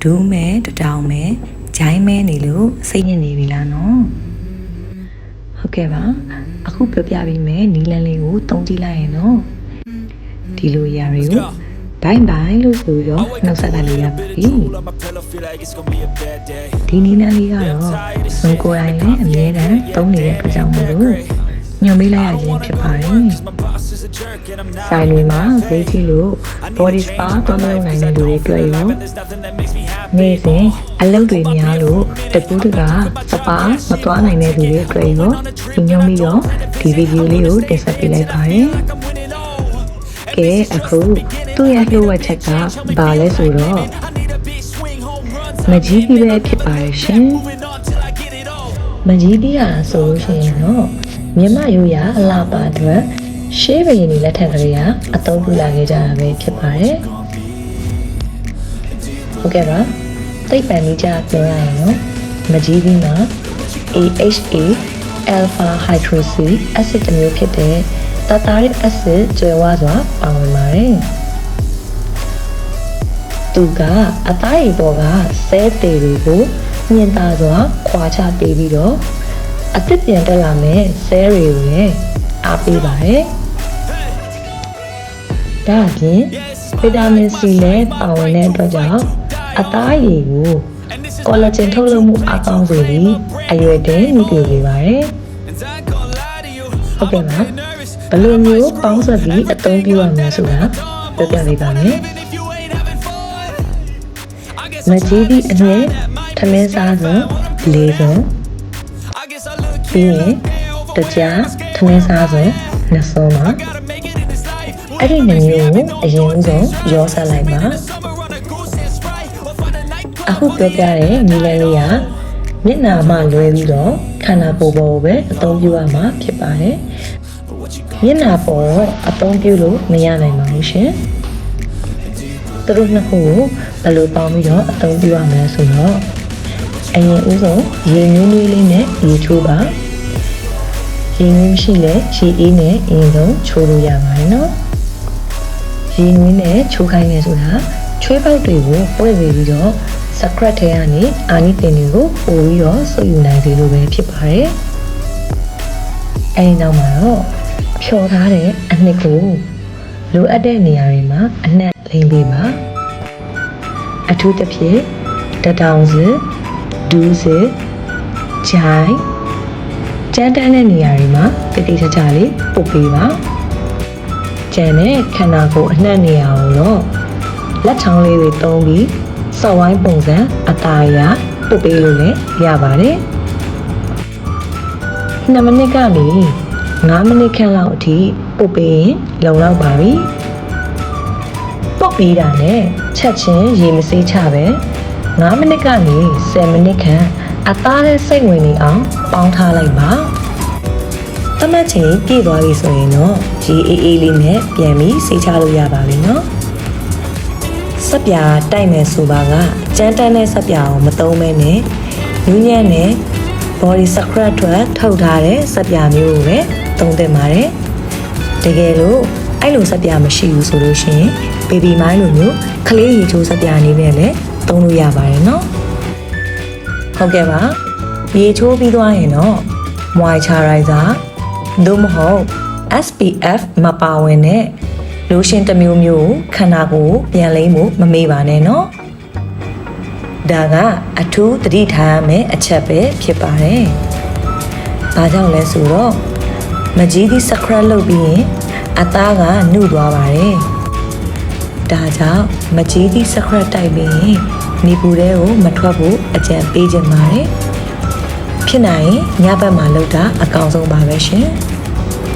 ဒူးမဲတတောင်မဲဂျိုင်းမဲနေလို့စိတ်ညစ်နေပြီလားနော်ဟုတ်ကဲ့ပါအခုပြောပြပေးမယ်နီလန်းလေးကိုတုံးကြည့်လိုက်ရင်နော်ဒီလိုຢာတွေကိုဘိုင်လို့ဆိုပြီးတော့နှုတ်ဆက်လိုက်လို့ရပါပြီဒီနီလန်းလေးကတော့စံကိုယ်တိုင်လည်းအမြဲတမ်းသုံးနေတဲ့အတွက်ကြောင့်မို့လို့ညွှန်ပေးလိုက်ရခြင်းဖြစ်ပါတယ်ဆိုင်တွေမှာဈေးကြီးလို့ body spa သုံးလို့နိုင်တဲ့လူတွေတွေ့ရောနေ့စဉ်အလုပ်တွေများလို့တပူးတကစပါမသွားနိုင်တဲ့လူတွေတွေ့ရောဒီညွှန်ပြီးတော့ဒီဗီဒီယိုလေးကိုတင်ဆက်ပေးလိုက်ပါတယ်ကဲအခုသူ့ရဲ့လှုပ်ဝက်ချက်ကဘာလဲဆိုတော့မကြီးပြီးပဲဖြစ်ပါတယ်ရှင်မကြီးပြီးရဆိုလို့ရှိရင်တော့မြမရိုးရအလားပါအတွက်ရှေးဘရင်တွေလက်ထက်ကလေးကအသုံးပြုလာခဲ့ကြတာပဲဖြစ်ပါတယ်ဟုတ်ကဲ့ပါသိပ္ပံနည်းကျပြောရရင်တော့မကြီးပြီးမှာ AHA alpha hydroxy acid တစ်မျိုးဖြစ်တဲ့tartaric acid ကျွဲဝါစွာပါဝင်ပါတယ်သူကအသားရည်ပေါ်ကဆဲတေတွေကိုမြင်သာစွာခွာချပေးပြီးတော့အသစ်ပြန်တက်လာမယ်ဆဲတွေကိုလည်းအားပေးပါတယ်ဒါအပြင်ဗီတာမင် C လည်းပါဝင်တဲ့အတွက်ကြောင့်အသားရည်ကိုကောလာဂျင်ထုတ်လုပ်မှုအကောင်းစေပြီးအရွယ်တင်မြင့်ပြပေးပါတယ်ဟုတ်ကဲ့ပါဘယ်လိုမျိုးပေါင်းစပ်ပြီးအသုံးပြုရမလဲဆိုတာပြောပြပေးပါမယ်မကြီးသည့်အနည်းထမင်းစားစုံ၄စုံပြီးရင်တကြားထမင်းစားစုံ၂စုံပါအဲ့ဒီနှမျိုးကိုအရင်ဆုံးရောဆက်လိုက်ပါအခုပြောပြတဲ့နီလန်းလေးကမျက်နှာမှလွဲပြီးတော့ခန္ဓာကိုယ်ပေါ်ပဲအသုံးပြုရမှာဖြစ်ပါတယ်မျက်နှာပေါ်တော့အသုံးပြုလို့မရနိုင်ပါဘူးရှင်သူတို့နှစ်ခုကိုဘယ်လိုပေါင်းပြီးတော့အသုံးပြုရမလဲဆိုတော့အရင်ဦးဆုံးရေနွေးနွေးလေးနဲ့ရေချိုးပါရေနွေးရှိလဲရေအေးနဲ့အရင်ဆုံးချိုးလို့ရပါတယ်နော်ရေနွေးနဲ့ချိုးခိုင်းနေဆိုတာချွေးပေါက်တွေကိုပွင့်စေပြီးတော့စကရက်ထဲကနေအာနိသင်တွေကိုပို့ပြီးတော့စုပ်ယူနိုင်စေလို့ပဲဖြစ်ပါတယ်အဲဒီနောက်မှာတော့ဖြော်ထားတဲ့အနှစ်ကိုလိုအပ်တဲ့နေရာတွေမှာအနှက်လိမ့်ပေးပါအထူးသဖြင့်တထောင်စစ်ဒူးစစ်ဂျိုင်းကျန်းတန်းတဲ့နေရာတွေမှာတတိချာချာလေးပုတ်ပေးပါကျန်တဲ့ခန္ဓာကိုယ်အနှက်နေရာကိုတော့လက်ချောင်းလေးတွေသုံးပြီးစောက်ဝိုင်းပုံစံအသားအရာပုတ်ပေးလို့လည်းရပါတယ်2 မိနစ်ကနေ5 မိနစ်ခန့်လောက်အထိပုတ်ပေးရင်လုံလောက်ပါပြီပုတ်ပြီးတာနဲ့ချက်ချင်းရေမဆေးချပဲ5 မိနစ်ကနေ10 မိနစ်ခန့်အသားနဲ့စိတ်ဝင်နေအောင်ပေါင်းထားလိုက်ပါတမတ်ချင်းပြည့်သွားပြီဆိုရင်တော့ရေအေးအေးလေးနဲ့ပြန်ပြီးဆေးချလို့ရပါပြီနော်စက်ပြာတိုက်မယ်ဆိုပါကကြမ်းတမ်းတဲ့စက်ပြာကိုမသုံးမဲနဲ့ညဉ့်ညံ့နဲ့ body scrub ထွက်ထုတ်ထားတဲ့စက်ပြာမျိုးကိုပဲသုံးသင့်ပါတယ်တကယ်လို့အဲ့လိုစက်ပြာမရှိဘူးဆိုလို့ရှိရင် baby မိုင်းလိုမျိုးကလေးရေချိုးစက်ပြာအနေနဲ့လည်းသုံးလို့ရပါတယ်နော်ဟုတ်ကဲ့ပါရေချိုးပြီးသွားရင်တော့ moisturizer သို့မဟုတ် SPF မပါဝင်တဲ့လိုရှင်တစ်မျိုးမျိုးခန္ဓာကိုယ်ပြန်လိမ့်မှုမမေ့ပါနဲ့နော်ဒါကအထူးသတိထားရမယ့်အချက်ပဲဖြစ်ပါတယ်။ဘာကြောင့်လဲဆိုတော့မကြီးသည့်စကရက်လုပ်ပြီးရင်အသားကနှုတ်သွားပါတယ်။ဒါကြောင့်မကြီးသည့်စကရက်တိုက်ပြီးရင်နေပူတဲ့ကိုမထွက်ဖို့အကြံပေးချင်ပါတယ်။ဖြစ်နိုင်ရင်ညဘက်မှာလုပ်တာအကောင်းဆုံးပါပဲရှင်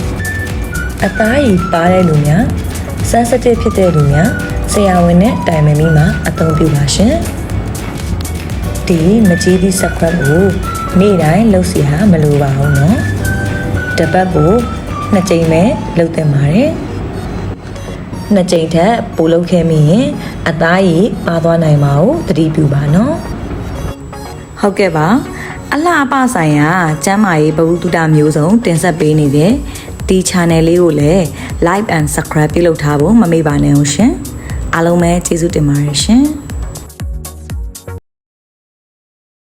။အသားရည်ပါတဲ့လူများsensitive ဖြစ်တဲ့လူများဆရာဝန်နဲ့တိုင်ပင်ပြီးမှအသုံးပြုပါရှင်ဒီမကြီးသည့် scrub ကိုနေ့တိုင်းလုပ်စီဟာမလိုပါဘူးနော်တစ်ပတ်ကို2 ကြိမ်ပဲလုပ်သင့်ပါတယ်2 ကြိမ်ထက်ပိုလုပ်ခဲ့မိရင်အသားရည်ပါသွားနိုင်ပါဘူးသတိပြုပါနော်ဟုတ်ကဲ့ပါအလှအပဆိုင်ရာကျန်းမာရေးဗဟုသုတမျိုးစုံတင်ဆက်ပေးနေတဲ့ဒီ channel လေးကိုလည်း like and subscribe ပြုလုပ်ထားဖို့မမေ့ပါနဲ့ဦးရှင်အားလုံးပဲကျေးဇူးတင်ပါတယ်ရှင်